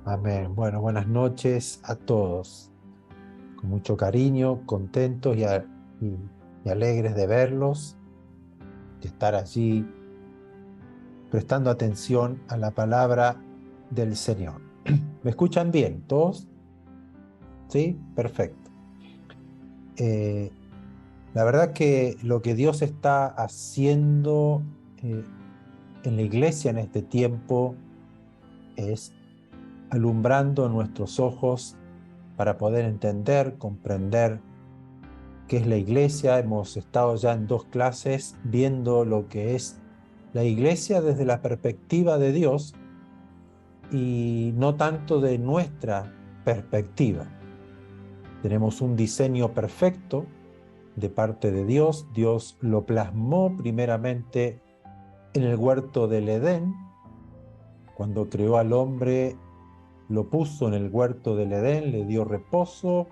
Amén. Bueno, buenas noches a todos. Con mucho cariño, contentos y alegres de verlos, de estar allí prestando atención a la palabra del Señor. ¿Me escuchan bien todos? ¿Sí? Perfecto. Eh, la verdad que lo que Dios está haciendo en la iglesia en este tiempo es alumbrando nuestros ojos para poder entender, comprender qué es la iglesia. Hemos estado ya en dos clases viendo lo que es la iglesia desde la perspectiva de Dios y no tanto de nuestra perspectiva. Tenemos un diseño perfecto de parte de Dios. Dios lo plasmó primeramente en el huerto del Edén. Cuando creó al hombre, lo puso en el huerto del Edén, le dio reposo,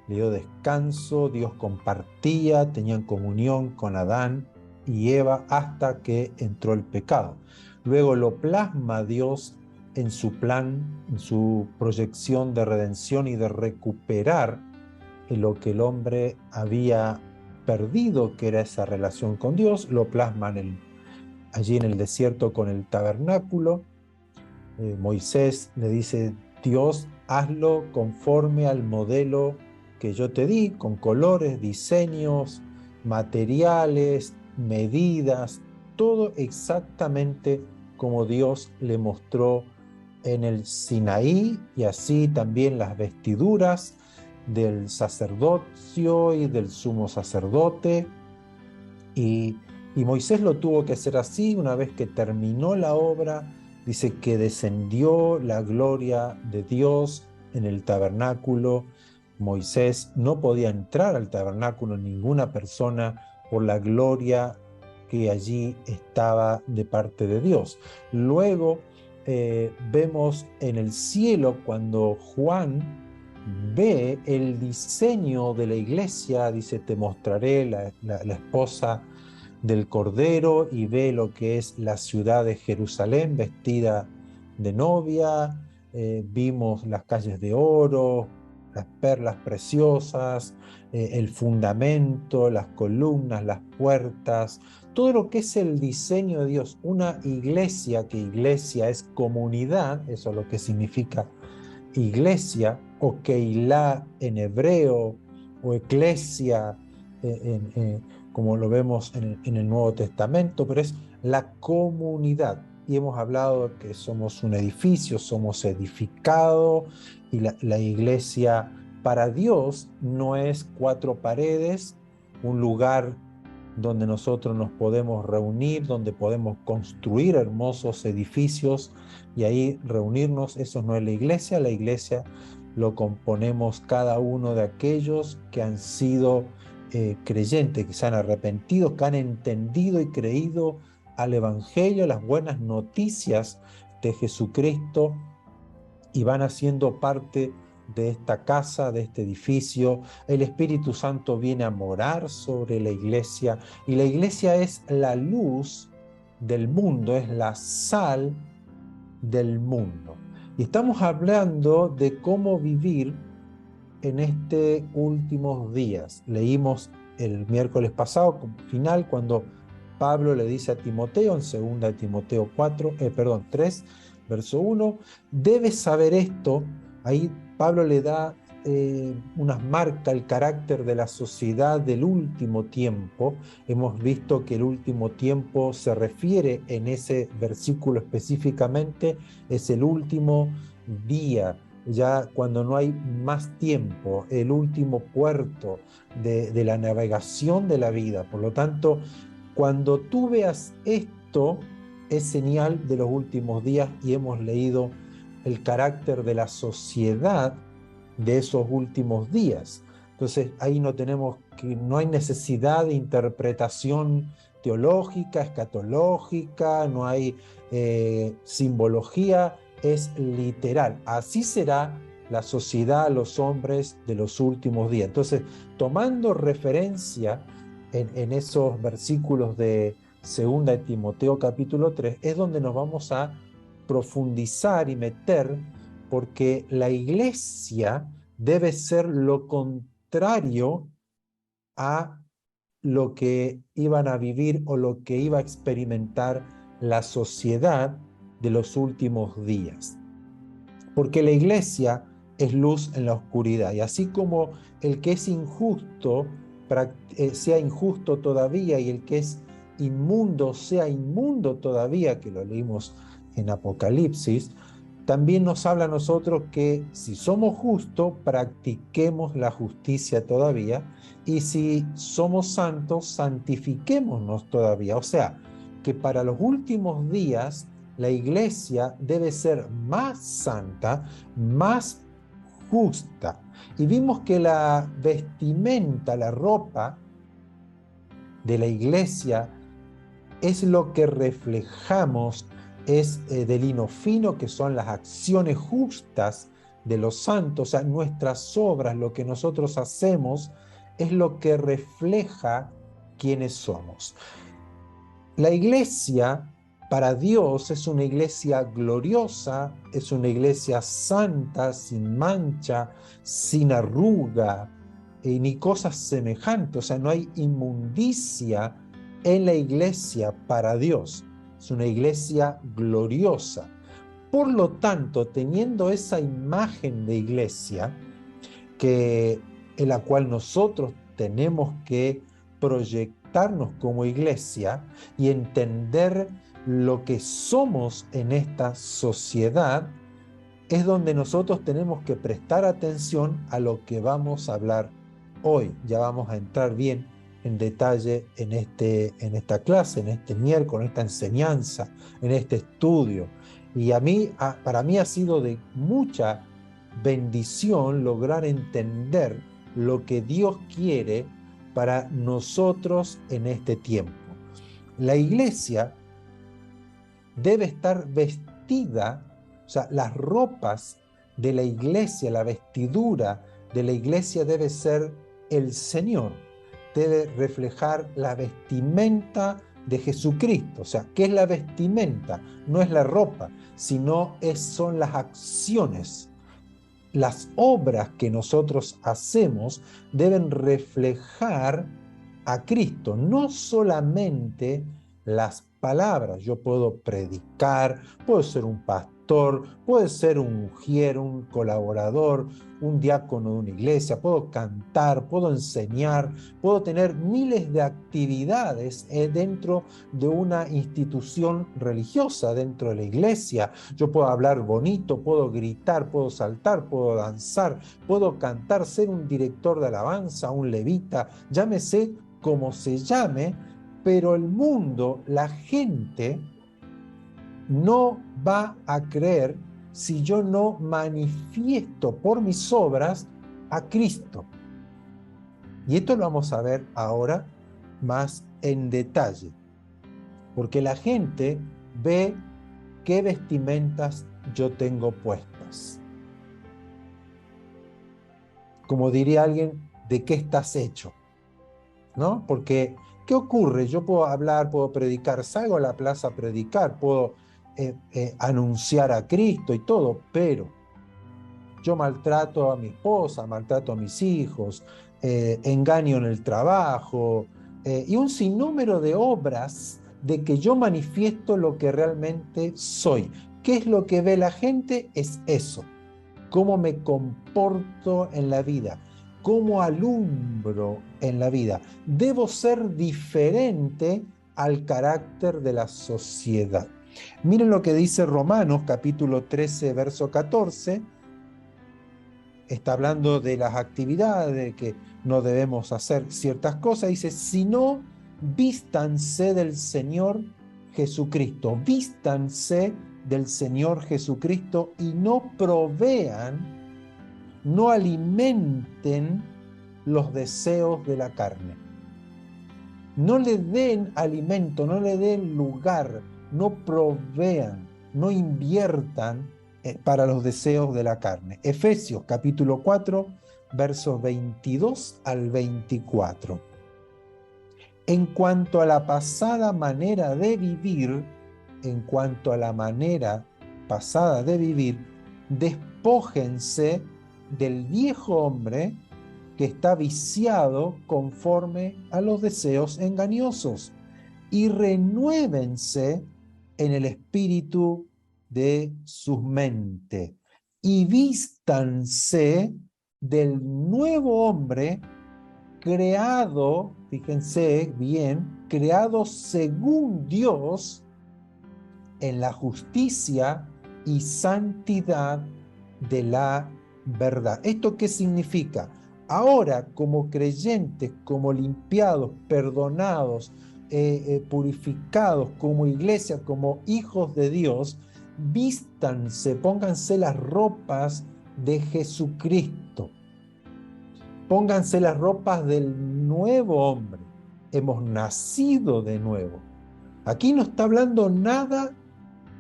le dio descanso, Dios compartía, tenían comunión con Adán y Eva hasta que entró el pecado. Luego lo plasma Dios en su plan, en su proyección de redención y de recuperar lo que el hombre había perdido, que era esa relación con Dios. Lo plasma allí en el desierto con el tabernáculo. Moisés le dice: Dios, hazlo conforme al modelo que yo te di, con colores, diseños, materiales, medidas, todo exactamente como Dios le mostró en el Sinaí, y así también las vestiduras del sacerdocio y del sumo sacerdote. Y Moisés lo tuvo que hacer así. Una vez que terminó la obra, dice que descendió la gloria de Dios en el tabernáculo. Moisés no podía entrar al tabernáculo ninguna persona por la gloria que allí estaba de parte de Dios. Luego vemos en el cielo cuando Juan ve el diseño de la iglesia. Dice: te mostraré la esposa del Cordero, y ve lo que es la ciudad de Jerusalén vestida de novia. Vimos las calles de oro, las perlas preciosas, el fundamento, las columnas, las puertas, todo lo que es el diseño de Dios. Una iglesia, que iglesia es comunidad, eso es lo que significa iglesia, o keilah en hebreo, o eclesia como lo vemos en el Nuevo Testamento, pero es la comunidad. Y hemos hablado que somos un edificio, somos edificados, y la iglesia para Dios no es cuatro paredes, un lugar donde nosotros nos podemos reunir, donde podemos construir hermosos edificios y ahí reunirnos. Eso no es la iglesia. La iglesia lo componemos cada uno de aquellos que han sido creyentes, que se han arrepentido, que han entendido y creído al Evangelio, las buenas noticias de Jesucristo, y van haciendo parte de esta casa, de este edificio. El Espíritu Santo viene a morar sobre la iglesia, y la iglesia es la luz del mundo, es la sal del mundo. Y estamos hablando de cómo vivir en estos últimos días. Leímos el miércoles pasado, como final, cuando Pablo le dice a Timoteo, en 2 Timoteo 3, verso 1, debes saber esto. Ahí Pablo le da unas marcas, el carácter de la sociedad del último tiempo. Hemos visto que el último tiempo se refiere en ese versículo específicamente, es el último día, ya cuando no hay más tiempo, el último puerto de la navegación de la vida. Por lo tanto, cuando tú veas esto, es señal de los últimos días, y hemos leído el carácter de la sociedad de esos últimos días. Entonces, ahí no hay necesidad de interpretación teológica, escatológica, no hay simbología, es literal. Así será la sociedad, los hombres de los últimos días. Entonces, tomando referencia en esos versículos de 2 Timoteo capítulo 3, es donde nos vamos a profundizar y meter porque la iglesia debe ser lo contrario a lo que iban a vivir o lo que iba a experimentar la sociedad de los últimos días. Porque la iglesia es luz en la oscuridad, y así como el que es injusto sea injusto todavía, y el que es inmundo sea inmundo todavía, que lo leímos en Apocalipsis, también nos habla a nosotros que si somos justos, practiquemos la justicia todavía, y si somos santos, santifiquémonos todavía. O sea, que para los últimos días la iglesia debe ser más santa, más justa. Y vimos que la vestimenta, la ropa de la iglesia es lo que reflejamos, es de lino fino, que son las acciones justas de los santos. O sea, nuestras obras, lo que nosotros hacemos, es lo que refleja quiénes somos. La iglesia para Dios es una iglesia gloriosa, es una iglesia santa, sin mancha, sin arruga, ni cosas semejantes. O sea, no hay inmundicia en la iglesia para Dios. Es una iglesia gloriosa. Por lo tanto, teniendo esa imagen de iglesia, en la cual nosotros tenemos que proyectarnos como iglesia y entender lo que somos en esta sociedad, es donde nosotros tenemos que prestar atención a lo que vamos a hablar hoy. Ya vamos a entrar bien en detalle en esta clase, en este miércoles, en esta enseñanza, en este estudio. Y para mí ha sido de mucha bendición lograr entender lo que Dios quiere para nosotros en este tiempo. La iglesia debe estar vestida, o sea, las ropas de la iglesia, la vestidura de la iglesia debe ser el Señor, debe reflejar la vestimenta de Jesucristo. O sea, ¿qué es la vestimenta? No es la ropa, sino son las acciones. Las obras que nosotros hacemos deben reflejar a Cristo, no solamente las palabras. Yo puedo predicar, puedo ser un pastor, puedo ser un ujier, un colaborador, un diácono de una iglesia, puedo cantar, puedo enseñar, puedo tener miles de actividades dentro de una institución religiosa, dentro de la iglesia. Yo puedo hablar bonito, puedo gritar, puedo saltar, puedo danzar, puedo cantar, ser un director de alabanza, un levita, llámese como se llame, pero el mundo, la gente, no va a creer si yo no manifiesto por mis obras a Cristo. Y esto lo vamos a ver ahora más en detalle, porque la gente ve qué vestimentas yo tengo puestas. Como diría alguien, ¿de qué estás hecho? ¿No? Porque, ¿qué ocurre? Yo puedo hablar, puedo predicar, salgo a la plaza a predicar, puedo anunciar a Cristo y todo, pero yo maltrato a mi esposa, maltrato a mis hijos, engaño en el trabajo, y un sinnúmero de obras de que yo manifiesto lo que realmente soy. ¿Qué es lo que ve la gente? Es eso. Cómo me comporto en la vida, cómo alumbro en la vida. Debo ser diferente al carácter de la sociedad. Miren lo que dice Romanos capítulo 13, verso 14. Está hablando de las actividades, de que no debemos hacer ciertas cosas. Dice, sino vístanse del Señor Jesucristo, vístanse del Señor Jesucristo y no provean, no alimenten los deseos de la carne. No le den alimento, no le den lugar, no provean, no inviertan para los deseos de la carne. Efesios capítulo 4, versos 22 al 24. En cuanto a la pasada manera de vivir, despójense del viejo hombre que está viciado conforme a los deseos engañosos y renuévense en el espíritu de su mente y vístanse del nuevo hombre creado, fíjense bien, creado según Dios en la justicia y santidad de la verdad. ¿Esto qué significa? Ahora, como creyentes, como limpiados, perdonados, purificados, como iglesia, como hijos de Dios, vístanse, pónganse las ropas de Jesucristo. Pónganse las ropas del nuevo hombre. Hemos nacido de nuevo. Aquí no está hablando nada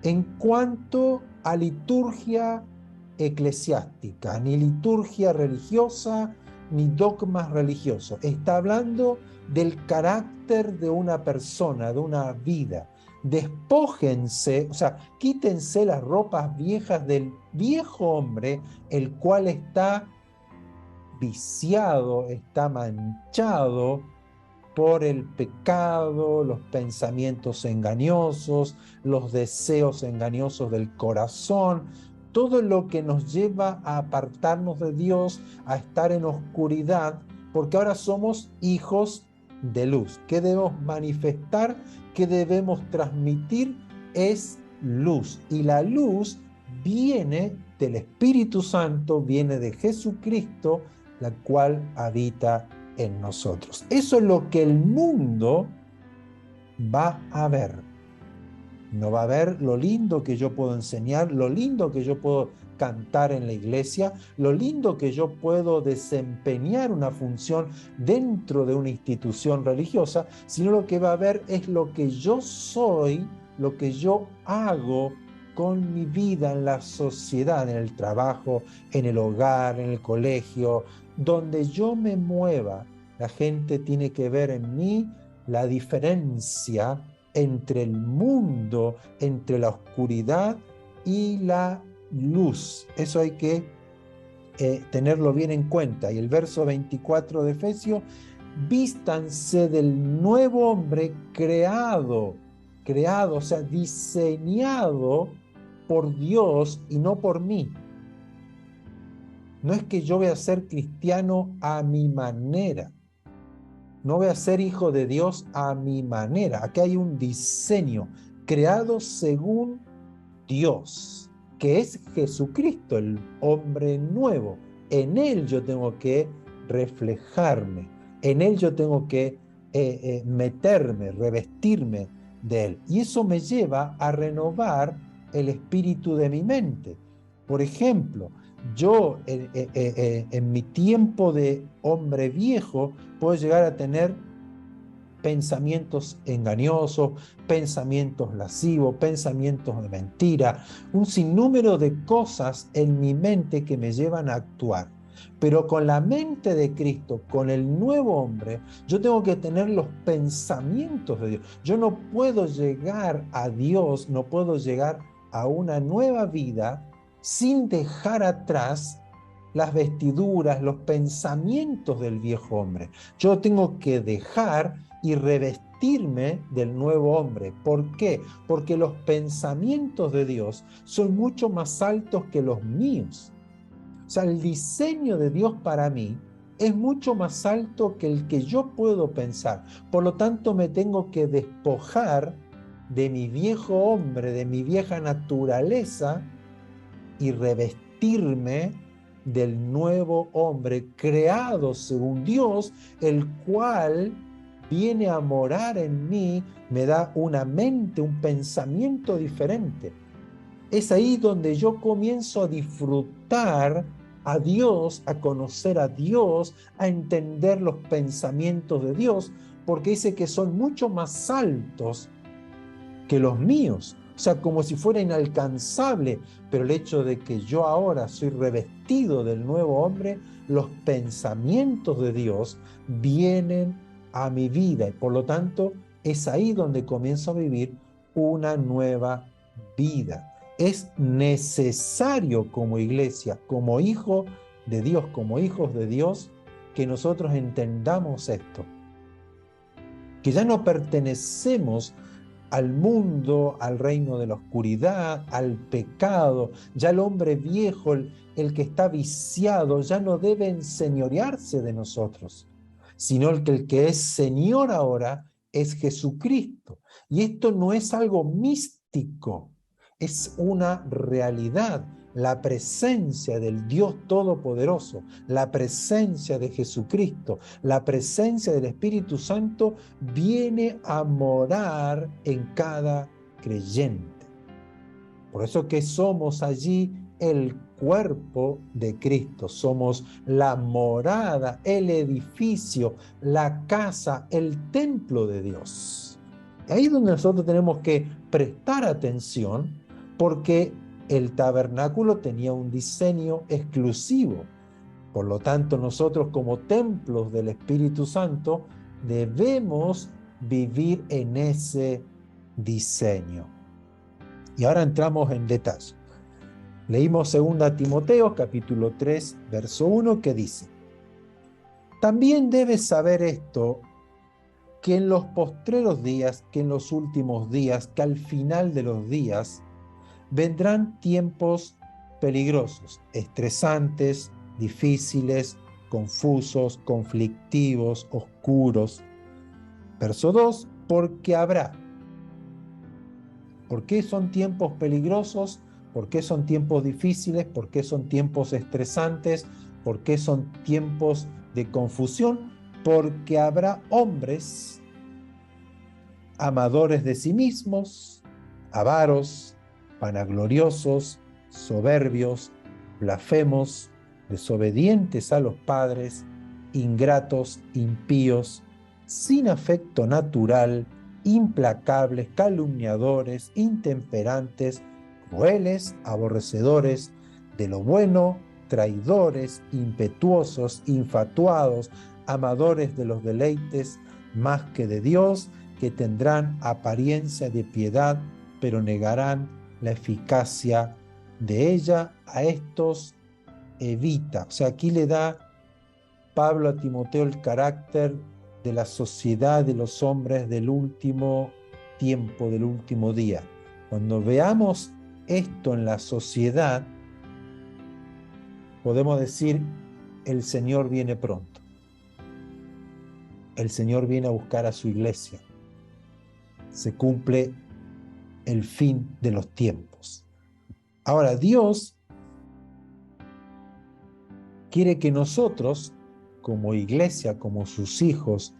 en cuanto a liturgia eclesiástica, ni liturgia religiosa, ni dogmas religiosos. Está hablando del carácter de una persona, de una vida. Despójense, o sea, quítense las ropas viejas del viejo hombre, el cual está viciado, está manchado por el pecado, los pensamientos engañosos, los deseos engañosos del corazón, todo lo que nos lleva a apartarnos de Dios, a estar en oscuridad, porque ahora somos hijos de luz. ¿Qué debemos manifestar? ¿Qué debemos transmitir? Es luz. Y la luz viene del Espíritu Santo, viene de Jesucristo, la cual habita en nosotros. Eso es lo que el mundo va a ver. No va a ver lo lindo que yo puedo enseñar, lo lindo que yo puedo cantar en la iglesia, lo lindo que yo puedo desempeñar una función dentro de una institución religiosa, sino lo que va a ver es lo que yo soy, lo que yo hago con mi vida en la sociedad, en el trabajo, en el hogar, en el colegio, donde yo me mueva. La gente tiene que ver en mí la diferencia entre el mundo, entre la oscuridad y la luz. Eso hay que tenerlo bien en cuenta. Y el verso 24 de Efesios: vístanse del nuevo hombre creado, o sea, diseñado por Dios y no por mí. No es que yo voy a ser cristiano a mi manera. No voy a ser hijo de Dios a mi manera. Aquí hay un diseño creado según Dios, que es Jesucristo, el hombre nuevo. En Él yo tengo que reflejarme. En Él yo tengo que meterme, revestirme de Él. Y eso me lleva a renovar el espíritu de mi mente. Por ejemplo, yo en mi tiempo de hombre viejo puedo llegar a tener pensamientos engañosos, pensamientos lascivos, pensamientos de mentira, un sinnúmero de cosas en mi mente que me llevan a actuar. Pero con la mente de Cristo, con el nuevo hombre, yo tengo que tener los pensamientos de Dios. Yo no puedo llegar a Dios, no puedo llegar a una nueva vida sin dejar atrás las vestiduras, los pensamientos del viejo hombre. Yo tengo que dejar y revestirme del nuevo hombre. ¿Por qué? Porque los pensamientos de Dios son mucho más altos que los míos. O sea, el diseño de Dios para mí es mucho más alto que el que yo puedo pensar. Por lo tanto, me tengo que despojar de mi viejo hombre, de mi vieja naturaleza, y revestirme del nuevo hombre creado según Dios, el cual viene a morar en mí, me da una mente, un pensamiento diferente. Es ahí donde yo comienzo a disfrutar a Dios, a conocer a Dios, a entender los pensamientos de Dios, porque dice que son mucho más altos que los míos. O sea, como si fuera inalcanzable, pero el hecho de que yo ahora soy revestido del nuevo hombre, los pensamientos de Dios vienen a mi vida y por lo tanto es ahí donde comienzo a vivir una nueva vida. Es necesario como iglesia, como hijo de Dios, como hijos de Dios, que nosotros entendamos esto. Que ya no pertenecemos al mundo, al reino de la oscuridad, al pecado. Ya el hombre viejo, el que está viciado, ya no debe enseñorearse de nosotros, sino el que es Señor ahora es Jesucristo. Y esto no es algo místico, es una realidad. La presencia del Dios Todopoderoso, la presencia de Jesucristo, la presencia del Espíritu Santo viene a morar en cada creyente. Por eso que somos allí el cuerpo de Cristo, somos la morada, el edificio, la casa, el templo de Dios. Ahí es donde nosotros tenemos que prestar atención, porque el tabernáculo tenía un diseño exclusivo. Por lo tanto, nosotros como templos del Espíritu Santo debemos vivir en ese diseño. Y ahora entramos en detalle. Leímos 2 Timoteo capítulo 3, verso 1, que dice: también debes saber esto, que en los postreros días, que en los últimos días, que al final de los días, vendrán tiempos peligrosos, estresantes, difíciles, confusos, conflictivos, oscuros. Verso 2, porque habrá. ¿Por qué son tiempos peligrosos? ¿Por qué son tiempos difíciles? ¿Por qué son tiempos estresantes? ¿Por qué son tiempos de confusión? Porque habrá hombres amadores de sí mismos, avaros, vanagloriosos, soberbios, blasfemos, desobedientes a los padres, ingratos, impíos, sin afecto natural, implacables, calumniadores, intemperantes, crueles, aborrecedores de lo bueno, traidores, impetuosos, infatuados, amadores de los deleites más que de Dios, que tendrán apariencia de piedad, pero negarán la eficacia de ella. A estos evita. O sea, aquí le da Pablo a Timoteo el carácter de la sociedad de los hombres del último tiempo, del último día. Cuando veamos esto en la sociedad, podemos decir: el Señor viene pronto. El Señor viene a buscar a su iglesia. Se cumple el fin de los tiempos. Ahora, Dios quiere que nosotros, como iglesia, como sus hijos,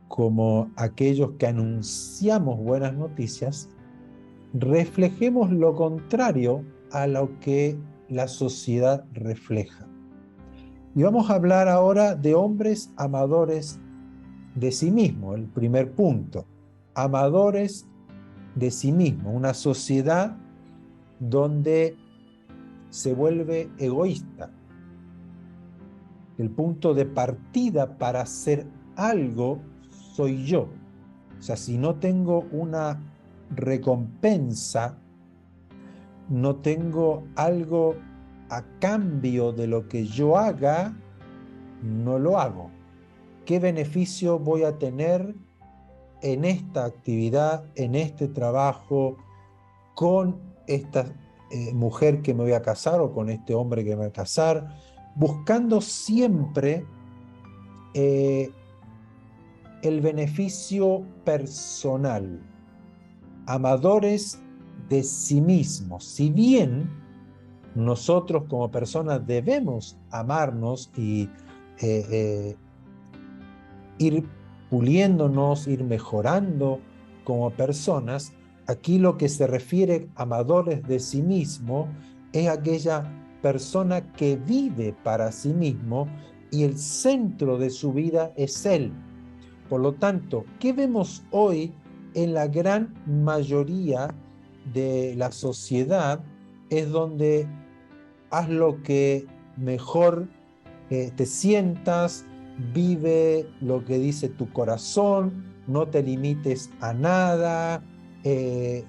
como aquellos que anunciamos buenas noticias, reflejemos lo contrario a lo que la sociedad refleja. Y vamos a hablar ahora de hombres amadores de sí mismos, el primer punto. Amadores de sí mismo, una sociedad donde se vuelve egoísta. El punto de partida para hacer algo soy yo. O sea, si no tengo una recompensa, no tengo algo a cambio de lo que yo haga, no lo hago. ¿Qué beneficio voy a tener en esta actividad, en este trabajo, con esta mujer que me voy a casar o con este hombre que me voy a casar? Buscando siempre el beneficio personal, amadores de sí mismos. Si bien nosotros como personas debemos amarnos y ir puliéndonos, ir mejorando como personas, aquí lo que se refiere a amadores de sí mismo es aquella persona que vive para sí mismo y el centro de su vida es él. Por lo tanto, ¿qué vemos hoy en la gran mayoría de la sociedad? Es donde haz lo que mejor te sientas, vive lo que dice tu corazón, no te limites a nada.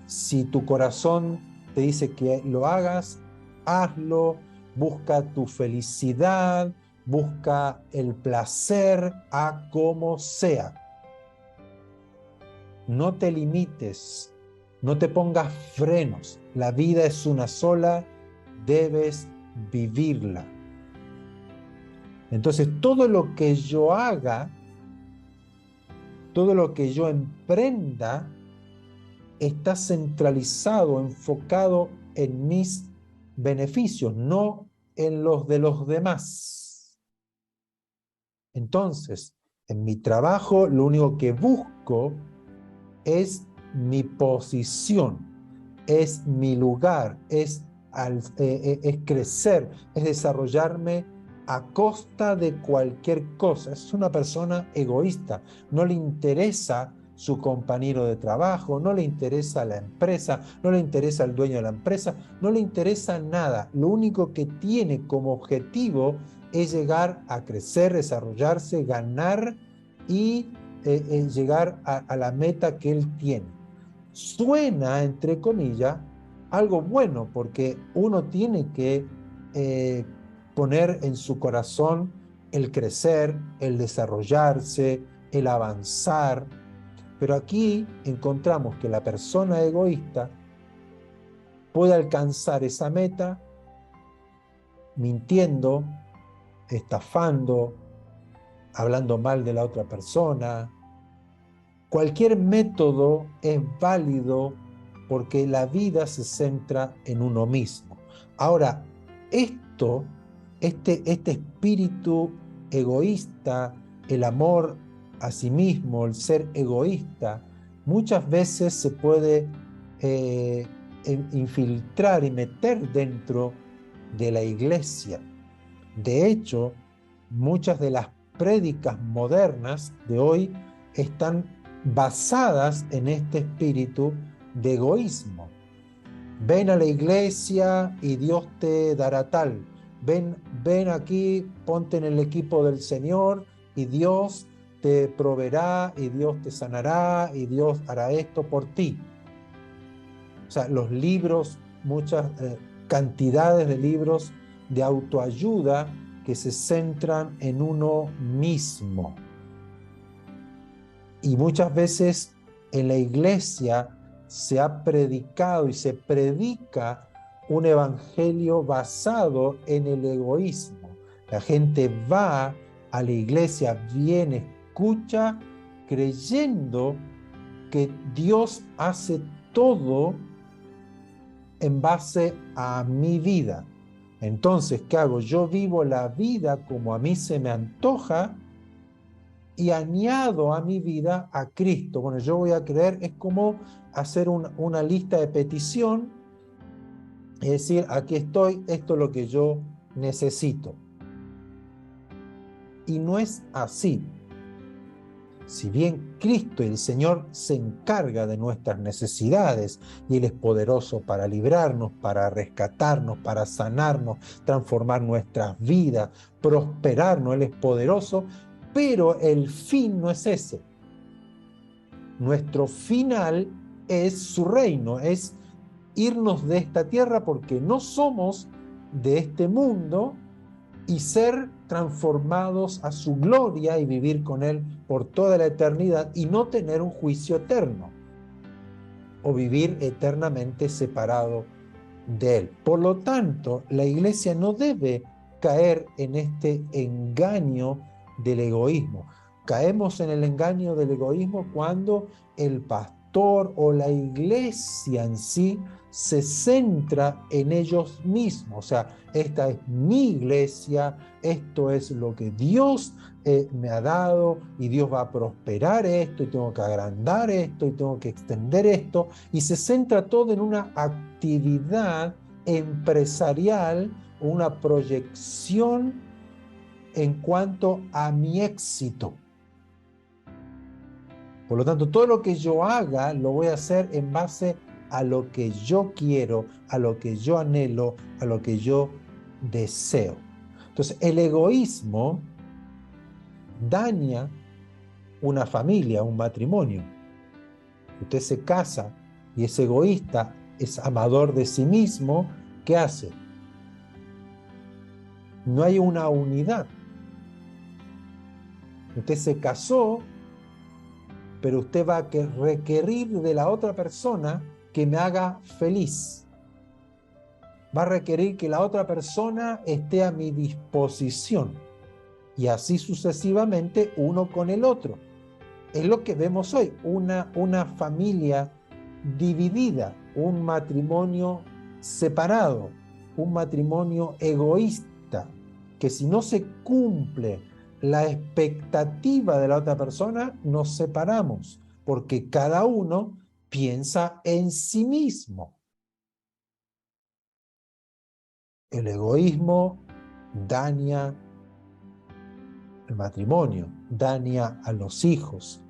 Si tu corazón te dice que lo hagas, hazlo, busca tu felicidad, busca el placer a como sea. No te limites, no te pongas frenos. La vida es una sola, debes vivirla. Entonces, todo lo que yo haga, todo lo que yo emprenda, está centralizado, enfocado en mis beneficios, no en los de los demás. Entonces, en mi trabajo, lo único que busco es mi posición, es mi lugar, es crecer, es desarrollarme a costa de cualquier cosa. Es una persona egoísta, no le interesa su compañero de trabajo, no le interesa la empresa, no le interesa el dueño de la empresa, no le interesa nada. Lo único que tiene como objetivo es llegar a crecer, desarrollarse, ganar y llegar a la meta que él tiene. Suena, entre comillas, algo bueno, porque uno tiene que poner en su corazón el crecer, el desarrollarse, el avanzar. Pero aquí encontramos que la persona egoísta puede alcanzar esa meta mintiendo, estafando, hablando mal de la otra persona. Cualquier método es válido porque la vida se centra en uno mismo. Ahora, este espíritu egoísta, el amor a sí mismo, el ser egoísta, muchas veces se puede infiltrar y meter dentro de la iglesia. De hecho, muchas de las prédicas modernas de hoy están basadas en este espíritu de egoísmo. Ven a la iglesia y Dios te dará tal. Ven aquí, ponte en el equipo del Señor y Dios te proveerá y Dios te sanará y Dios hará esto por ti. O sea, los libros, muchas cantidades de libros de autoayuda que se centran en uno mismo. Y muchas veces en la iglesia se ha predicado y se predica un evangelio basado en el egoísmo. La gente va a la iglesia, viene, escucha, creyendo que Dios hace todo en base a mi vida. Entonces, ¿qué hago? Yo vivo la vida como a mí se me antoja y añado a mi vida a Cristo. Bueno, yo voy a creer, es como hacer una lista de petición, es decir, aquí estoy, esto es lo que yo necesito. Y no es así. Si bien Cristo, el Señor, se encarga de nuestras necesidades y Él es poderoso para librarnos, para rescatarnos, para sanarnos, transformar nuestras vidas, prosperarnos, Él es poderoso, pero el fin no es ese. Nuestro final es su reino, es irnos de esta tierra porque no somos de este mundo y ser transformados a su gloria y vivir con Él por toda la eternidad y no tener un juicio eterno o vivir eternamente separado de Él. Por lo tanto, la iglesia no debe caer en este engaño del egoísmo. Caemos en el engaño del egoísmo cuando el pastor o la iglesia en sí se centra en ellos mismos. O sea, esta es mi iglesia, esto es lo que Dios me ha dado y Dios va a prosperar esto y tengo que agrandar esto y tengo que extender esto. Y se centra todo en una actividad empresarial, una proyección en cuanto a mi éxito. Por lo tanto, todo lo que yo haga lo voy a hacer en base a lo que yo quiero, a lo que yo anhelo, a lo que yo deseo. Entonces, el egoísmo daña una familia, un matrimonio. Usted se casa y es egoísta es amador de sí mismo, ¿qué hace? No hay una unidad. Usted se casó, pero usted va a requerir de la otra persona que me haga feliz. Va a requerir que la otra persona esté a mi disposición. Y así sucesivamente uno con el otro. Es lo que vemos hoy, una familia dividida, un matrimonio separado, un matrimonio egoísta, que si no se cumple la expectativa de la otra persona, nos separamos, porque cada uno piensa en sí mismo. El egoísmo daña el matrimonio, daña a los hijos,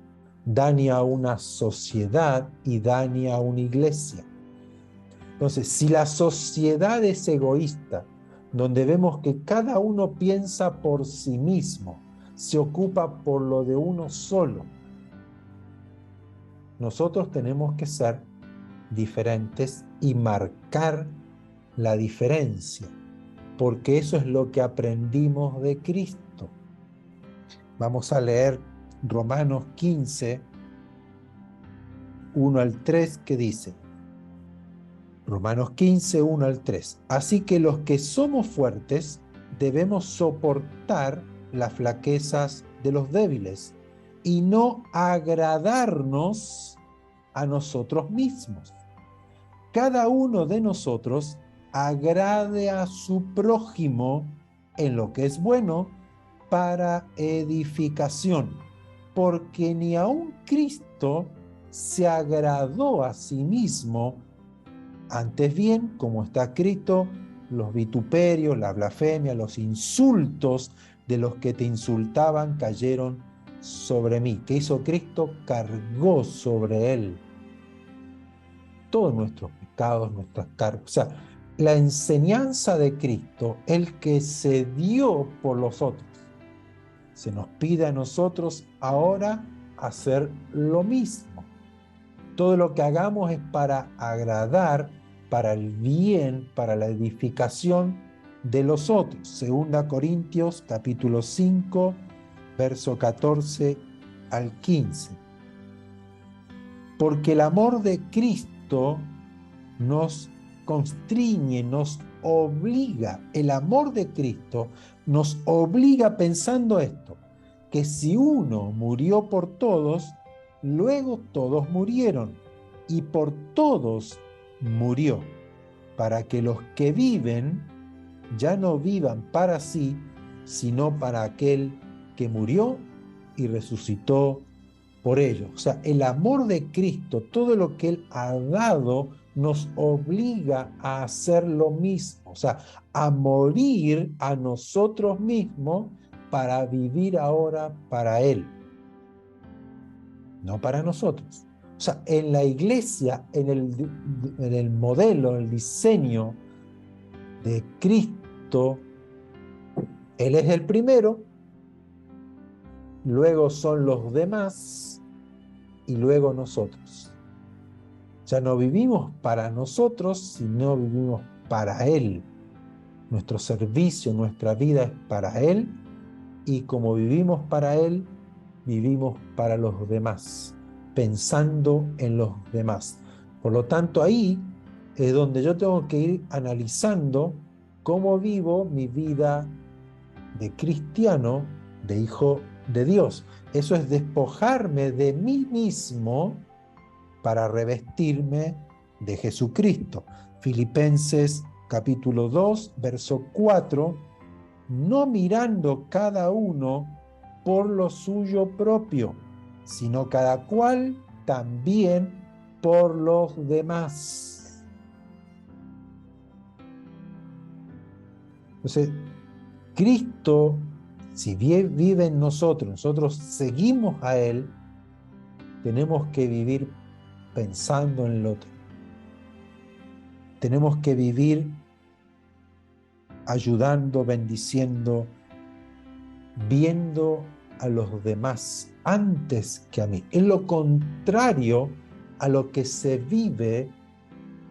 daña a una sociedad y daña a una iglesia. Entonces, si la sociedad es egoísta, donde vemos que cada uno piensa por sí mismo, se ocupa por lo de uno solo, nosotros tenemos que ser diferentes y marcar la diferencia, porque eso es lo que aprendimos de Cristo. Vamos a leer Romanos 15, 1 al 3, que dice, Romanos 15, 1 al 3. Así que los que somos fuertes debemos soportar las flaquezas de los débiles y no agradarnos a nosotros mismos. Cada uno de nosotros agrade a su prójimo en lo que es bueno para edificación, porque ni aun Cristo se agradó a sí mismo. Antes bien, como está escrito, los vituperios, la blasfemia, los insultos de los que te insultaban cayeron sobre mí. ¿Qué hizo Cristo? Cargó sobre él todos nuestros pecados, nuestras cargas. O sea, la enseñanza de Cristo, el que se dio por los otros, se nos pide a nosotros ahora hacer lo mismo. Todo lo que hagamos es para agradar, para el bien, para la edificación de los otros. Segunda Corintios capítulo 5, verso 14 al 15. Porque el amor de Cristo nos constriñe, nos obliga. El amor de Cristo nos obliga pensando esto, que si uno murió por todos, luego todos murieron, y por todos murió, para que los que viven ya no vivan para sí, sino para aquel que murió y resucitó por ellos. O sea, el amor de Cristo, todo lo que Él ha dado, nos obliga a hacer lo mismo, o sea, a morir a nosotros mismos para vivir ahora para Él, no para nosotros. O sea, en la iglesia, en el modelo, el diseño de Cristo, Él es el primero, luego son los demás y luego nosotros. Ya no vivimos para nosotros, sino vivimos para Él. Nuestro servicio, nuestra vida es para Él, y como vivimos para Él, vivimos para los demás, pensando en los demás. Por lo tanto, ahí es donde yo tengo que ir analizando cómo vivo mi vida de cristiano, de hijo de Dios. Eso es despojarme de mí mismo para revestirme de Jesucristo. Filipenses capítulo 2, verso 4, no mirando cada uno por lo suyo propio, sino cada cual también por los demás. Entonces, Cristo, si bien vive en nosotros, nosotros seguimos a Él, tenemos que vivir pensando en el otro. Tenemos que vivir ayudando, bendiciendo, viendo a los demás antes que a mí. Es lo contrario a lo que se vive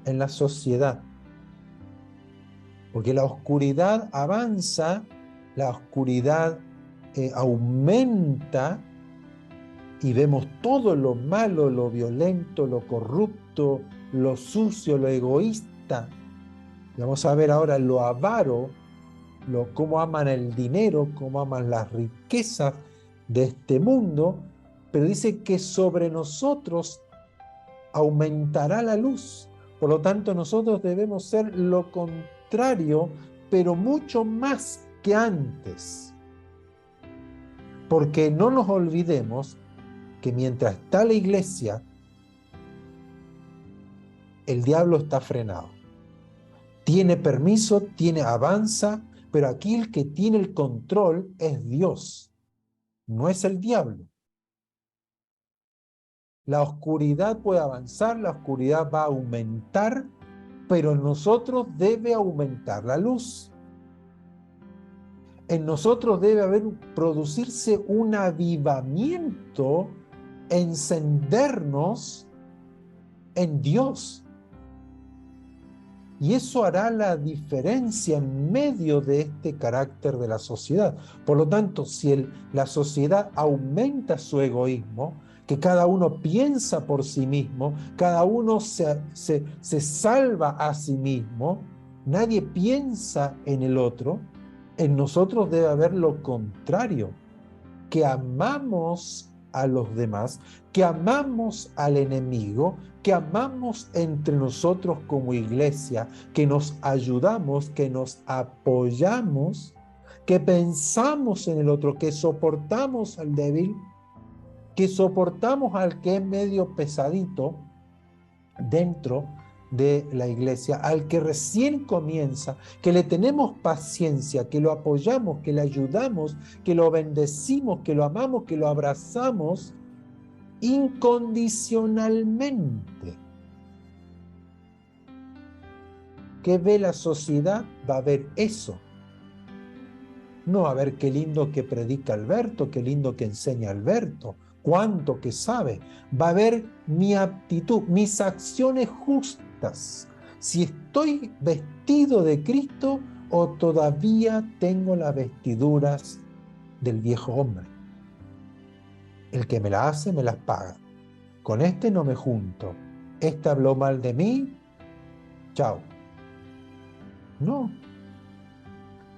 en la sociedad. Porque la oscuridad avanza, la oscuridad aumenta y vemos todo lo malo, lo violento, lo corrupto, lo sucio, lo egoísta. Y vamos a ver ahora lo avaro, cómo aman el dinero, cómo aman las riquezas de este mundo, pero dice que sobre nosotros aumentará la luz. Por lo tanto, nosotros debemos ser lo contrario, pero mucho más que antes. Porque no nos olvidemos que mientras está la iglesia, el diablo está frenado. Tiene permiso, avanza, pero aquí el que tiene el control es Dios, no es el diablo. La oscuridad puede avanzar, la oscuridad va a aumentar, pero en nosotros debe aumentar la luz. En nosotros debe producirse un avivamiento, encendernos en Dios. Y eso hará la diferencia en medio de este carácter de la sociedad. Por lo tanto, si la sociedad aumenta su egoísmo, que cada uno piensa por sí mismo, cada uno se salva a sí mismo, nadie piensa en el otro, en nosotros debe haber lo contrario, que amamos a los demás, que amamos al enemigo, que amamos entre nosotros como iglesia, que nos ayudamos, que nos apoyamos, que pensamos en el otro, que soportamos al débil, que soportamos al que es medio pesadito dentro de la iglesia, al que recién comienza, que le tenemos paciencia, que lo apoyamos, que le ayudamos, que lo bendecimos, que lo amamos, que lo abrazamos incondicionalmente. ¿Qué ve la sociedad? Va a ver eso. No va a ver qué lindo que predica Alberto, qué lindo que enseña Alberto, cuánto que sabe. Va a ver mi aptitud, mis acciones justas. Si estoy vestido de Cristo o todavía tengo las vestiduras del viejo hombre. El que me las hace, me las paga. Con este no me junto. Este habló mal de mí, chao. No.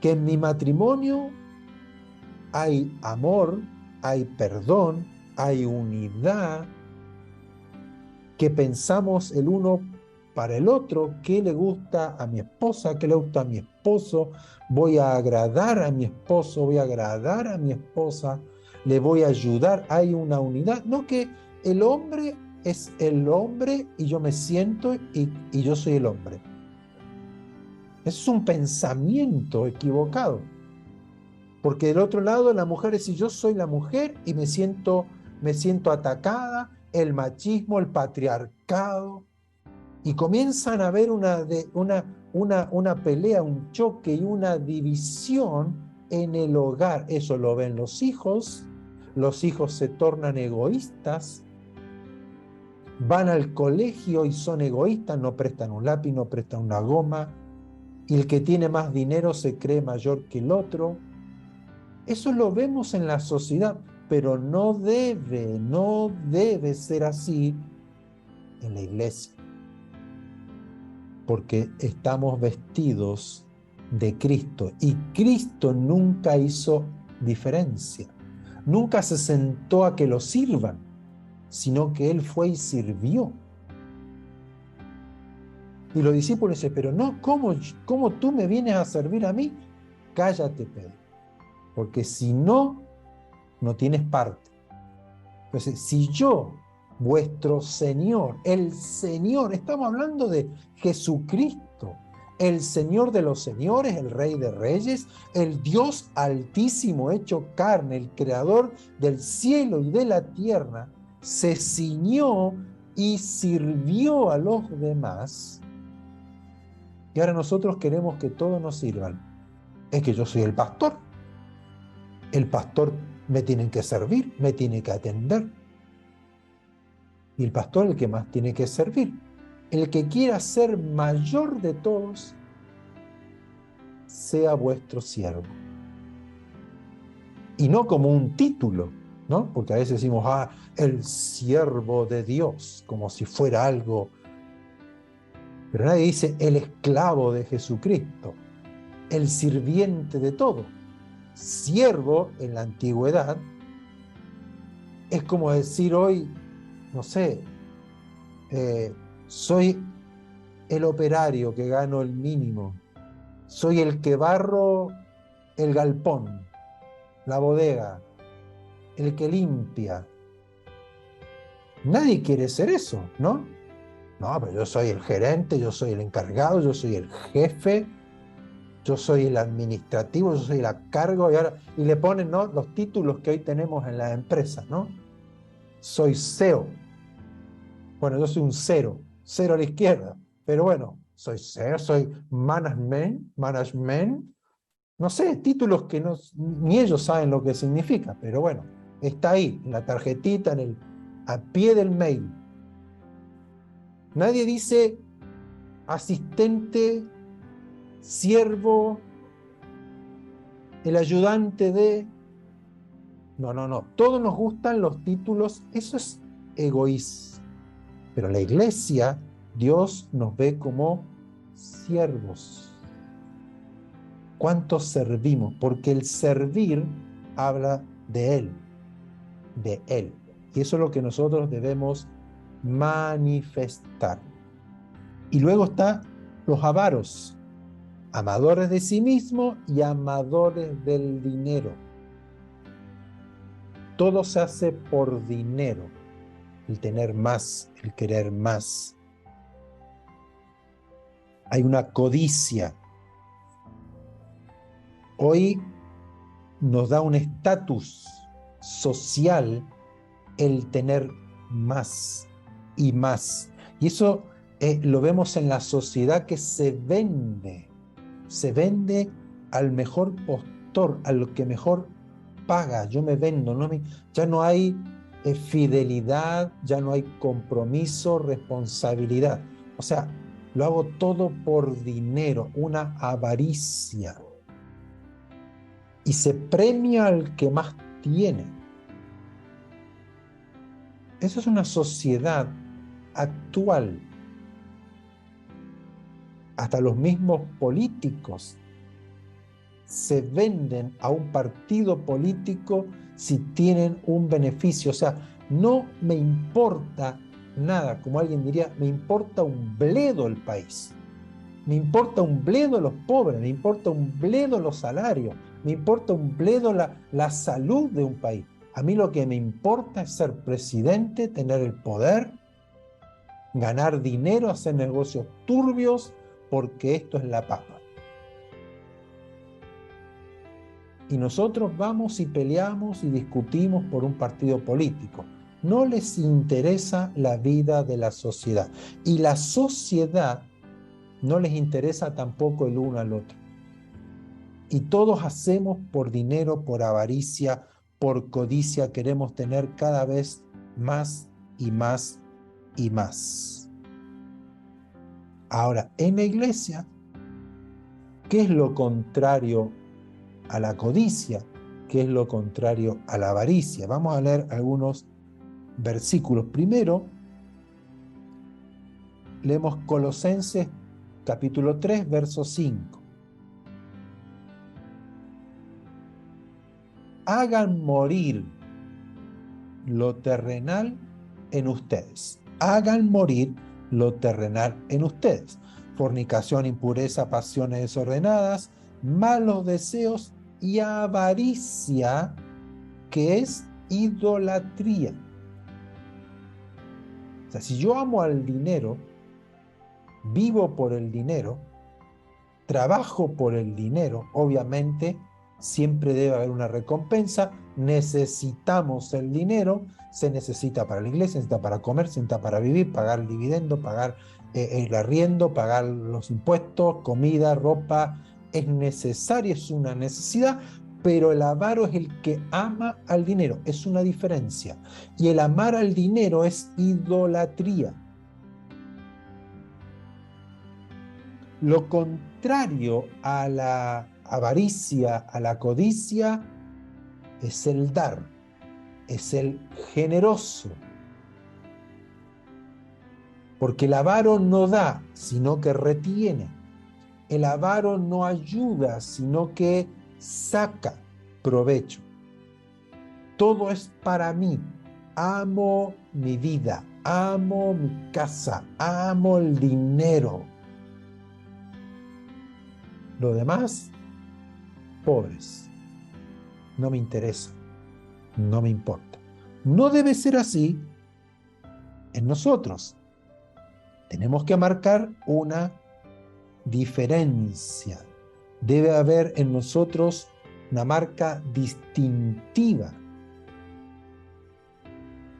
Que en mi matrimonio hay amor, hay perdón, hay unidad, que pensamos el uno para el otro, qué le gusta a mi esposa, qué le gusta a mi esposo, voy a agradar a mi esposo, voy a agradar a mi esposa, le voy a ayudar, hay una unidad, no que el hombre es el hombre y yo me siento y yo soy el hombre. Es un pensamiento equivocado. Porque del otro lado la mujer es si yo soy la mujer y me siento atacada, el machismo, el patriarcado, y comienzan a haber una pelea, un choque y una división en el hogar. Eso lo ven los hijos se tornan egoístas, van al colegio y son egoístas, no prestan un lápiz, no prestan una goma, y el que tiene más dinero se cree mayor que el otro. Eso lo vemos en la sociedad, pero no debe ser así en la iglesia. Porque estamos vestidos de Cristo y Cristo nunca hizo diferencia. Nunca se sentó a que lo sirvan, sino que Él fue y sirvió. Y los discípulos dicen, pero no, ¿cómo tú me vienes a servir a mí? Cállate, Pedro. Porque si no, no tienes parte. Entonces, si yo, vuestro Señor, el Señor, estamos hablando de Jesucristo, el Señor de los señores, el Rey de reyes, el Dios altísimo hecho carne, el Creador del cielo y de la tierra, se ciñó y sirvió a los demás. Y ahora nosotros queremos que todos nos sirvan. Es que yo soy el pastor. El pastor me tiene que servir, me tiene que atender. Y el pastor es el que más tiene que servir. el que quiera ser mayor de todos, sea vuestro siervo. Y no como un título, ¿no? Porque a veces decimos, el siervo de Dios, como si fuera algo. Pero nadie dice el esclavo de Jesucristo, el sirviente de todo. Siervo en la antigüedad es como decir hoy, no sé, soy el operario que gano el mínimo, soy el que barro el galpón, la bodega, el que limpia. Nadie quiere ser eso, ¿no? No, pero yo soy el gerente, yo soy el encargado, yo soy el jefe, yo soy el administrativo, yo soy el a cargo, y le ponen, ¿no?, los títulos que hoy tenemos en las empresas, ¿no? Soy CEO. Bueno, yo soy un cero a la izquierda, pero bueno, soy CEO, soy management, no sé, títulos que ni ellos saben lo que significa, pero bueno, está ahí, en la tarjetita, a pie del mail. Nadie dice asistente, siervo, el ayudante de... No. Todos nos gustan los títulos, eso es egoísmo. Pero la iglesia, Dios nos ve como siervos. ¿Cuántos servimos? Porque el servir habla de Él, de Él. Y eso es lo que nosotros debemos manifestar. Y luego están los avaros, amadores de sí mismo y amadores del dinero. Todo se hace por dinero, el tener más, el querer más. Hay una codicia. Hoy nos da un estatus social el tener más y más. Y eso lo vemos en la sociedad que se vende al mejor postor, al que mejor paga. Yo me vendo, ya no hay fidelidad, ya no hay compromiso, responsabilidad. O sea, lo hago todo por dinero, una avaricia. Y se premia al que más tiene. Eso es una sociedad actual. Hasta los mismos políticos se venden a un partido político si tienen un beneficio. O sea, no me importa nada, como alguien diría, me importa un bledo el país. Me importa un bledo los pobres, me importa un bledo los salarios, me importa un bledo la salud de un país. A mí lo que me importa es ser presidente, tener el poder, ganar dinero, hacer negocios turbios, porque esto es la papa. Y nosotros vamos y peleamos y discutimos por un partido político. No les interesa la vida de la sociedad. Y la sociedad no les interesa tampoco el uno al otro. Y todos hacemos por dinero, por avaricia, por codicia, queremos tener cada vez más y más y más. Ahora, en la iglesia, ¿qué es lo contrario a la codicia? ¿Qué es lo contrario a la avaricia? Vamos a leer algunos versículos. Primero, leemos Colosenses capítulo 3, verso 5. Hagan morir lo terrenal en ustedes. Hagan morir lo terrenal en ustedes. Fornicación, impureza, pasiones desordenadas, malos deseos y avaricia, que es idolatría. O sea, si yo amo al dinero, vivo por el dinero, trabajo por el dinero, obviamente siempre debe haber una recompensa, necesitamos el dinero, se necesita para la iglesia, se necesita para comer, se necesita para vivir, pagar el dividendo, pagar el arriendo, pagar los impuestos, comida, ropa, es necesario, es una necesidad, pero el avaro es el que ama al dinero, es una diferencia. Y el amar al dinero es idolatría. Lo contrario a la avaricia, a la codicia, es el dar, es el generoso. Porque el avaro no da, sino que retiene. El avaro no ayuda, sino que saca provecho. Todo es para mí. Amo mi vida, amo mi casa, amo el dinero. Lo demás, pobres. No me interesa, no me importa. No debe ser así en nosotros. Tenemos que marcar una diferencia. Debe haber en nosotros una marca distintiva.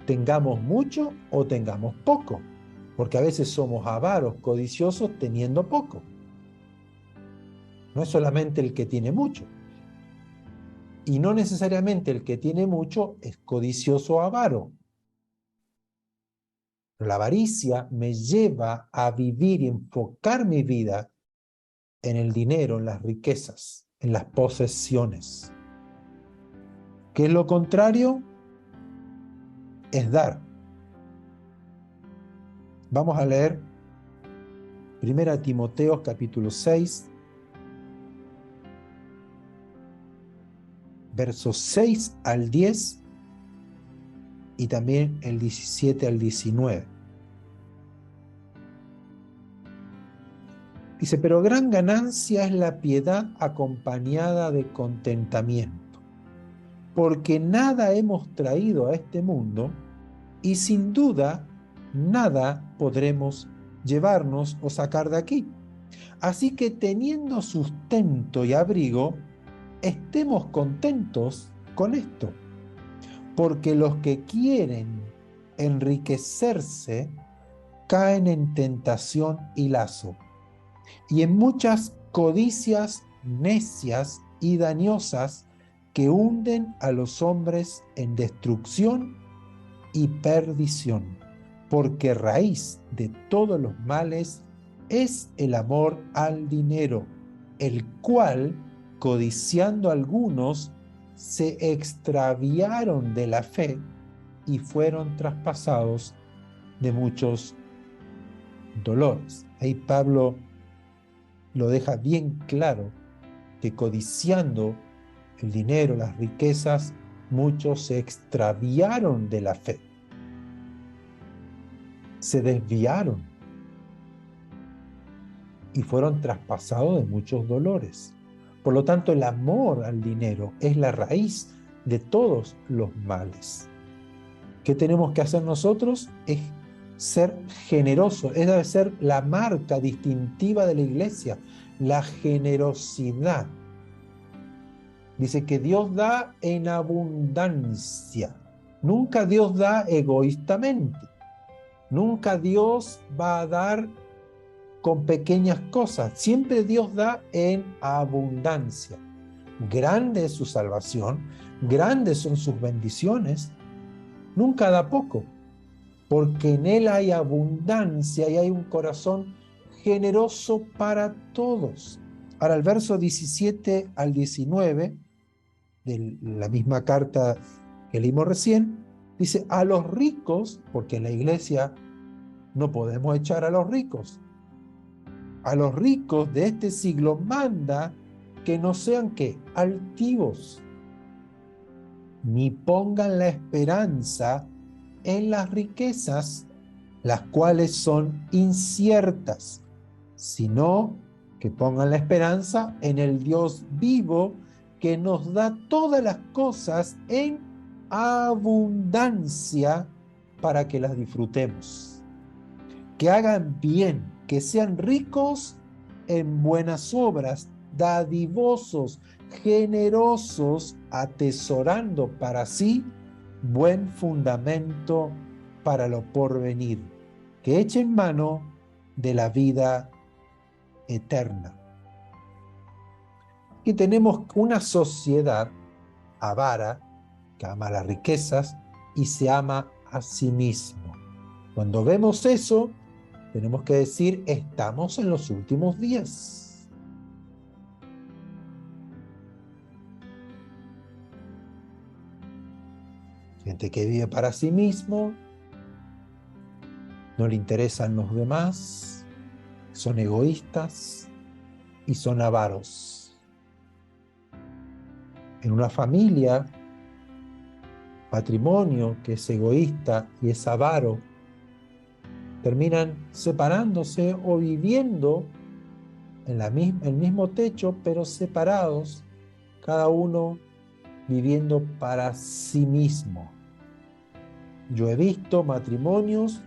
Tengamos mucho o tengamos poco, porque a veces somos avaros, codiciosos, teniendo poco. No es solamente el que tiene mucho. Y no necesariamente el que tiene mucho es codicioso o avaro. La avaricia me lleva a vivir y enfocar mi vida en el dinero, en las riquezas, en las posesiones. ¿Qué es lo contrario? Es dar. Vamos a leer 1 Timoteo capítulo 6, versos 6 al 10 y también el 17 al 19. Dice, pero gran ganancia es la piedad acompañada de contentamiento, porque nada hemos traído a este mundo y sin duda nada podremos llevarnos o sacar de aquí. Así que teniendo sustento y abrigo, estemos contentos con esto, porque los que quieren enriquecerse caen en tentación y lazo, y en muchas codicias necias y dañosas que hunden a los hombres en destrucción y perdición, porque raíz de todos los males es el amor al dinero, el cual, codiciando algunos, se extraviaron de la fe y fueron traspasados de muchos dolores. Ahí Pablo lo deja bien claro, que codiciando el dinero, las riquezas, muchos se extraviaron de la fe, se desviaron y fueron traspasados de muchos dolores. Por lo tanto, el amor al dinero es la raíz de todos los males. ¿Qué tenemos que hacer nosotros? Es ser generosos, es debe ser la marca distintiva de la iglesia, la generosidad. Dice que Dios da en abundancia. Nunca Dios da egoístamente. Nunca Dios va a dar con pequeñas cosas. Siempre Dios da en abundancia. Grande es su salvación, grandes son sus bendiciones. Nunca da poco, porque en Él hay abundancia y hay un corazón generoso para todos. Ahora, el verso 17 al 19 de la misma carta que leímos recién, dice, a los ricos, porque en la iglesia no podemos echar a los ricos, a los ricos de este siglo manda que no sean, ¿qué? Altivos, ni pongan la esperanza en las riquezas, las cuales son inciertas, sino que pongan la esperanza en el Dios vivo, que nos da todas las cosas en abundancia para que las disfrutemos. Que hagan bien, que sean ricos en buenas obras, dadivosos, generosos, atesorando para sí buen fundamento para lo porvenir, que echen mano de la vida eterna. Y tenemos una sociedad avara que ama las riquezas y se ama a sí mismo. Cuando vemos eso, Tenemos que decir, estamos en los últimos días. Gente que vive para sí mismo, no le interesan los demás, son egoístas y son avaros. En una familia, matrimonio que es egoísta y es avaro, terminan separándose o viviendo en el mismo techo, pero separados, cada uno viviendo para sí mismo. Yo he visto matrimonios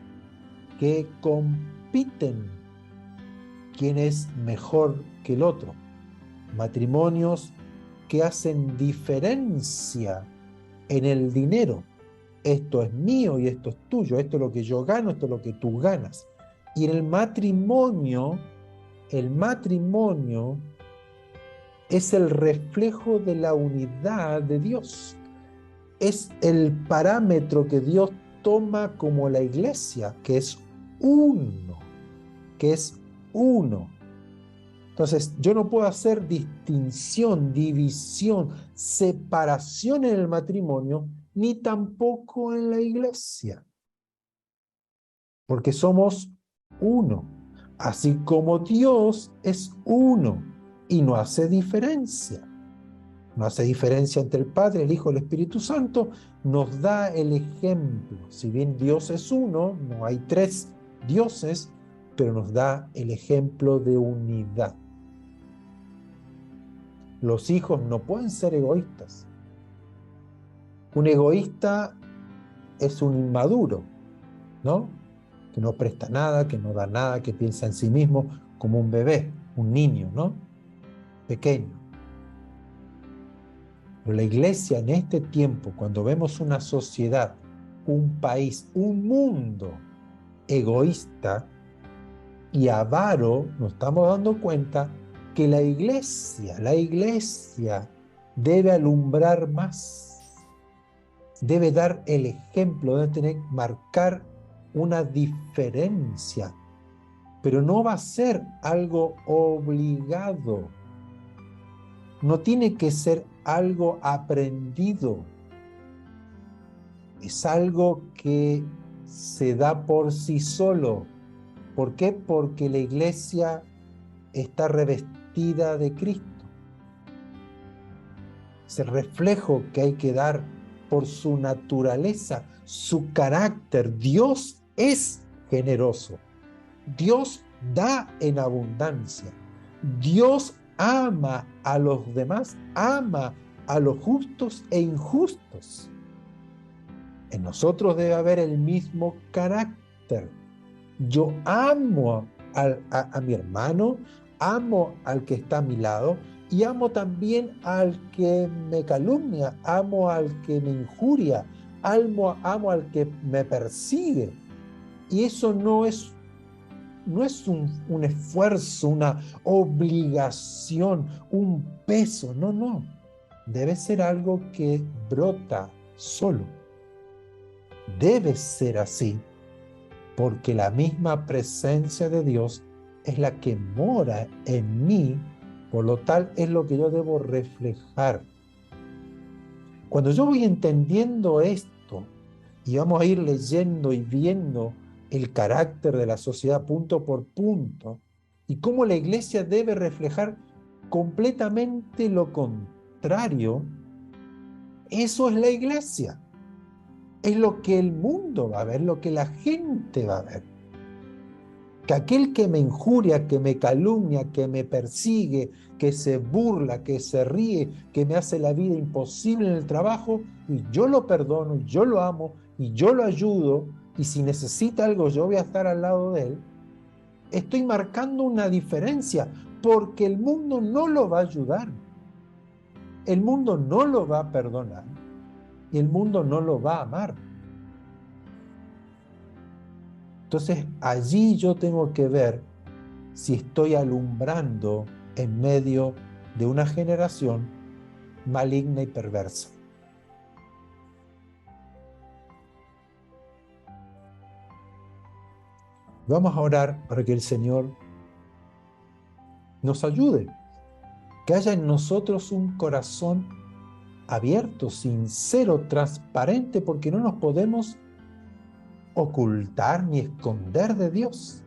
que compiten quién es mejor que el otro. Matrimonios que hacen diferencia en el dinero. Esto es mío y esto es tuyo. Esto es lo que yo gano, esto es lo que tú ganas. Y en el matrimonio es el reflejo de la unidad de Dios. Es el parámetro que Dios toma como la iglesia, que es uno, que es uno. Entonces, yo no puedo hacer distinción, división, separación en el matrimonio, ni tampoco en la iglesia, porque somos uno, así como Dios es uno y no hace diferencia. No hace diferencia entre el Padre, el Hijo y el Espíritu Santo, nos da el ejemplo. Si bien Dios es uno, no hay tres dioses, pero nos da el ejemplo de unidad. Los hijos no pueden ser egoístas. Un egoísta es un inmaduro, ¿no? Que no presta nada, que no da nada, que piensa en sí mismo como un bebé, un niño, ¿no? Pequeño. Pero la iglesia en este tiempo, cuando vemos una sociedad, un país, un mundo egoísta y avaro, nos estamos dando cuenta que la iglesia debe alumbrar más, debe dar el ejemplo, debe marcar una diferencia, pero no va a ser algo obligado, no tiene que ser algo aprendido, es algo que se da por sí solo. ¿Por qué? Porque la iglesia está revestida de Cristo. Ese reflejo que hay que dar por su naturaleza, su carácter. Dios es generoso. Dios da en abundancia. Dios ama a los demás, ama a los justos e injustos. En nosotros debe haber el mismo carácter. Yo amo a mi hermano, amo al que está a mi lado y amo también al que me calumnia, amo al que me injuria, amo al que me persigue. Y eso no es un esfuerzo, una obligación, un peso, no. Debe ser algo que brota solo. Debe ser así, porque la misma presencia de Dios es la que mora en mí, por lo tal es lo que yo debo reflejar. Cuando yo voy entendiendo esto y vamos a ir leyendo y viendo el carácter de la sociedad punto por punto y cómo la iglesia debe reflejar completamente lo contrario, eso es la iglesia. Es lo que el mundo va a ver, lo que la gente va a ver. Que aquel que me injuria, que me calumnia, que me persigue, que se burla, que se ríe, que me hace la vida imposible en el trabajo, y yo lo perdono, y yo lo amo, y yo lo ayudo, y si necesita algo yo voy a estar al lado de él, estoy marcando una diferencia, porque el mundo no lo va a ayudar, el mundo no lo va a perdonar, y el mundo no lo va a amar. Entonces allí yo tengo que ver si estoy alumbrando en medio de una generación maligna y perversa. Vamos a orar para que el Señor nos ayude, que haya en nosotros un corazón abierto, sincero, transparente, porque no nos podemos ocultar ni esconder de Dios.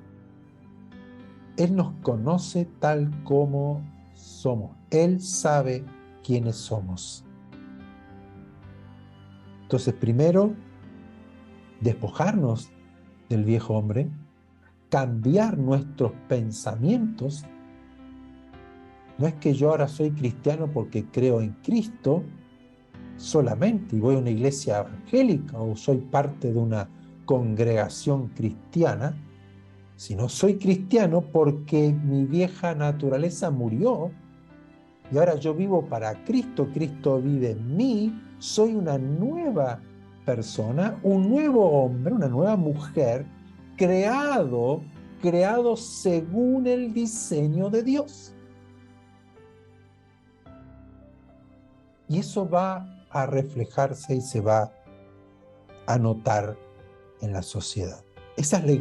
Él nos conoce tal como somos. Él sabe quiénes somos. Entonces, primero, despojarnos del viejo hombre, cambiar nuestros pensamientos. No es que yo ahora soy cristiano porque creo en Cristo solamente y voy a una iglesia evangélica o soy parte de una congregación cristiana, sino soy cristiano porque mi vieja naturaleza murió y ahora yo vivo para Cristo, Cristo vive en mí, soy una nueva persona, un nuevo hombre, una nueva mujer, creado según el diseño de Dios. Y eso va a reflejarse y se va a notar en la sociedad. Esa es la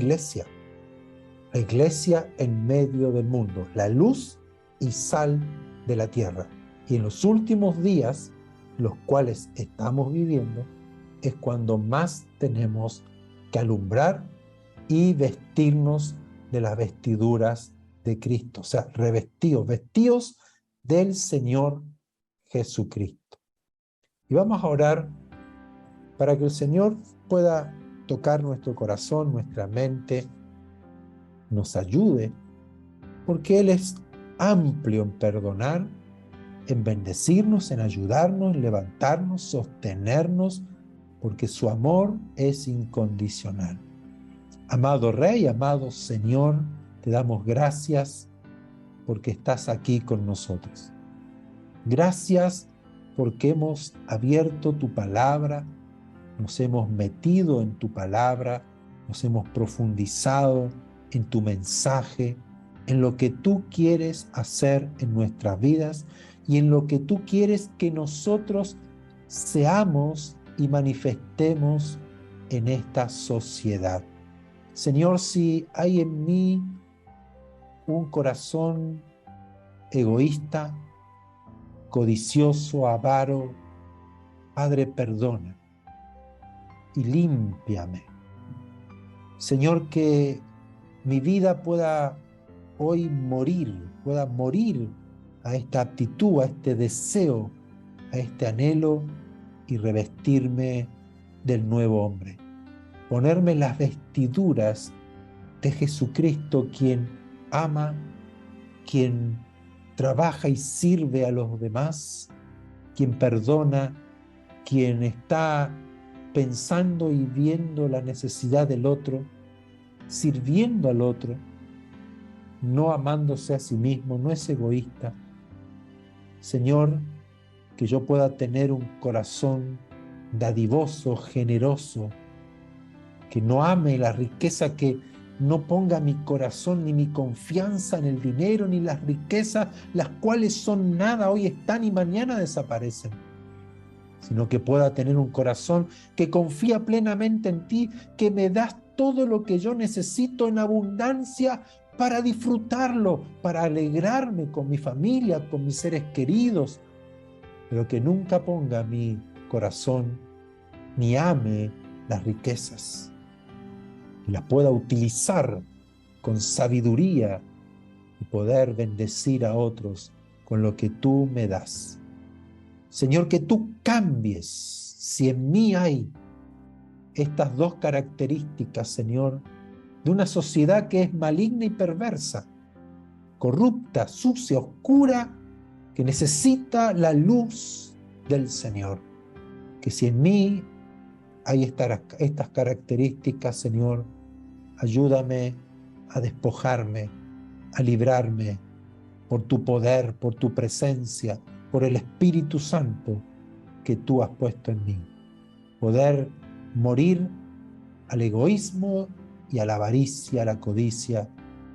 iglesia en medio del mundo, la luz y sal de la tierra. Y en los últimos días, los cuales estamos viviendo, es cuando más tenemos que alumbrar y vestirnos de las vestiduras de Cristo, o sea, vestidos del Señor Jesucristo. Y vamos a orar para que el Señor pueda tocar nuestro corazón, nuestra mente, nos ayude, porque Él es amplio en perdonar, en bendecirnos, en ayudarnos, en levantarnos, sostenernos, porque su amor es incondicional. Amado Rey, amado Señor, te damos gracias porque estás aquí con nosotros. Gracias porque hemos abierto tu palabra, nos hemos metido en tu palabra, nos hemos profundizado en tu mensaje, en lo que tú quieres hacer en nuestras vidas y en lo que tú quieres que nosotros seamos y manifestemos en esta sociedad. Señor, si hay en mí un corazón egoísta, codicioso, avaro, Padre, perdona y límpiame. Señor, que mi vida pueda hoy pueda morir a esta aptitud, a este deseo, a este anhelo y revestirme del nuevo hombre. Ponerme las vestiduras de Jesucristo, quien ama, quien trabaja y sirve a los demás, quien perdona, quien está pensando y viendo la necesidad del otro, sirviendo al otro, no amándose a sí mismo, no es egoísta. Señor, que yo pueda tener un corazón dadivoso, generoso, que no ame la riqueza, que no ponga mi corazón ni mi confianza en el dinero ni las riquezas, las cuales son nada, hoy están y mañana desaparecen, sino que pueda tener un corazón que confía plenamente en ti, que me das todo lo que yo necesito en abundancia para disfrutarlo, para alegrarme con mi familia, con mis seres queridos, pero que nunca ponga mi corazón ni ame las riquezas, y las pueda utilizar con sabiduría y poder bendecir a otros con lo que tú me das. Señor, que tú cambies, si en mí hay estas dos características, Señor, de una sociedad que es maligna y perversa, corrupta, sucia, oscura, que necesita la luz del Señor. Que si en mí hay estas características, Señor, ayúdame a despojarme, a librarme por tu poder, por tu presencia, por el Espíritu Santo que tú has puesto en mí. Poder morir al egoísmo y a la avaricia, a la codicia,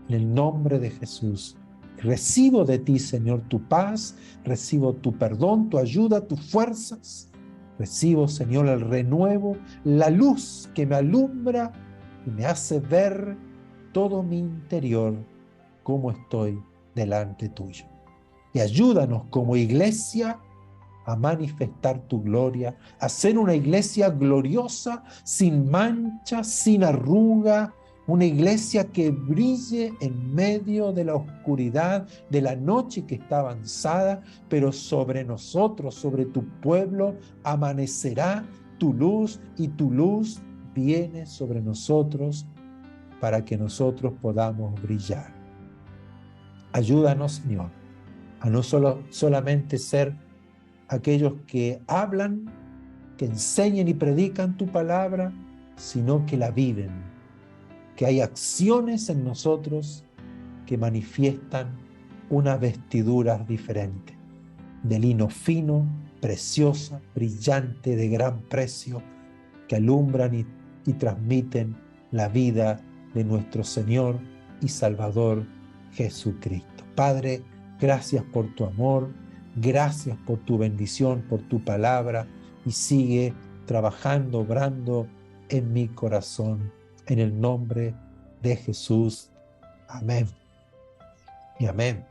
en el nombre de Jesús. Recibo de ti, Señor, tu paz, recibo tu perdón, tu ayuda, tus fuerzas. Recibo, Señor, el renuevo, la luz que me alumbra y me hace ver todo mi interior cómo estoy delante tuyo. Y ayúdanos como iglesia a manifestar tu gloria, a ser una iglesia gloriosa, sin mancha, sin arruga, una iglesia que brille en medio de la oscuridad de la noche que está avanzada, pero sobre nosotros, sobre tu pueblo, amanecerá tu luz y tu luz viene sobre nosotros para que nosotros podamos brillar. Ayúdanos, Señor, a no solamente ser aquellos que hablan, que enseñan y predican tu palabra, sino que la viven, que hay acciones en nosotros que manifiestan unas vestiduras diferentes, de lino fino, preciosa, brillante, de gran precio, que alumbran y transmiten la vida de nuestro Señor y Salvador Jesucristo. Padre, gracias por tu amor, gracias por tu bendición, por tu palabra, y sigue trabajando, obrando en mi corazón, en el nombre de Jesús. Amén y amén.